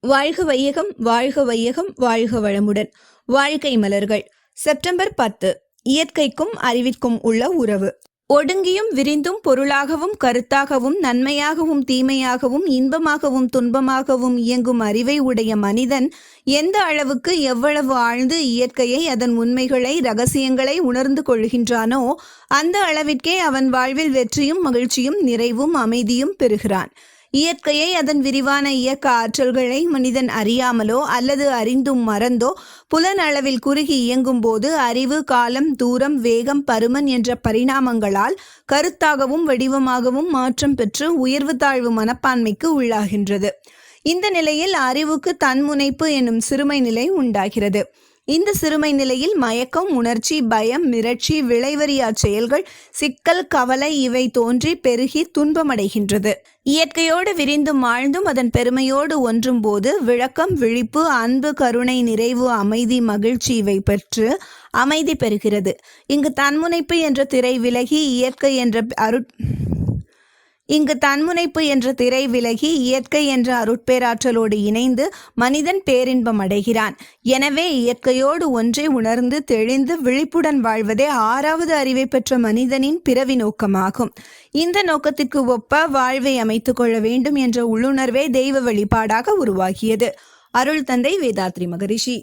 வாழ்க வையகம், வாழ்க வையகம், வாழ்க வளமுடன். வாழ்க்கை மலர்கள். செப்டம்பர் 10. இயற்கைக்கும் அறிவிற்கும் உள்ள உறவு. ஒடுங்கியும் விரிந்தும் பொருளாகவும் கருத்தாகவும் நன்மையாகவும் தீமையாகவும் இன்பமாகவும் துன்பமாகவும் இயங்கும் அறிவை உடைய மனிதன் எந்த அளவுக்கு எவ்வளவு ஆழ்ந்து இயற்கையை, அதன் உண்மைகளை, இரகசியங்களை உணர்ந்து கொள்கின்றானோ அந்த அளவிற்கே அவன் வாழ்வில் வெற்றியும் மகிழ்ச்சியும் நிறைவும் அமைதியும் பெறுகிறான். இயற்கையை, அதன் விரிவான இயக்க ஆற்றல்களை மனிதன் அறியாமலோ அல்லது அறிந்தும் மறந்தோ புலன் அளவில் குறுகி இயங்கும் போது அறிவு, காலம், தூரம், வேகம், பருமன் என்ற பரிணாமங்களால் கருத்தாகவும் வடிவமாகவும் மாற்றம் பெற்று உயர்வு தாழ்வு மனப்பான்மைக்கு உள்ளாகின்றது. இந்த நிலையில் அறிவுக்கு தன்முனைப்பு என்னும் சிறுமை நிலை உண்டாகிறது. இந்த சிறுமை நிலையில் மயக்கம், உணர்ச்சி, பயம், மிரட்சி, விளைவறியா செயல்கள், சிக்கல், கவலை இவை தோன்றி பெருகி துன்பமடைகின்றது. இயற்கையோடு விரிந்தும் ஆழ்ந்தும் அதன் பெருமையோடு ஒன்றும் போது விளக்கம், விழிப்பு, அன்பு, கருணை, நிறைவு, அமைதி, மகிழ்ச்சி இவை பெற்று அமைதி பெறுகிறது. இங்கு தன்முனைப்பு என்ற திரை விலகி இயற்கை என்ற அருட்பேராற்றலோடு இணைந்து மனிதன் பேரின்பம் அடைகிறான். எனவே இயற்கையோடு ஒன்றை உணர்ந்து தெளிந்து விழிப்புடன் வாழ்வதே 6வது அறிவை பெற்ற மனிதனின் பிறவி நோக்கமாகும். இந்த நோக்கத்திற்கு ஒப்ப வாழ்வை அமைத்துக் கொள்ள வேண்டும் என்ற உள்ளுணர்வே தெய்வ வழிபாடாக உருவாகியது. அருள் தந்தை வேதாத்ரி மகரிஷி.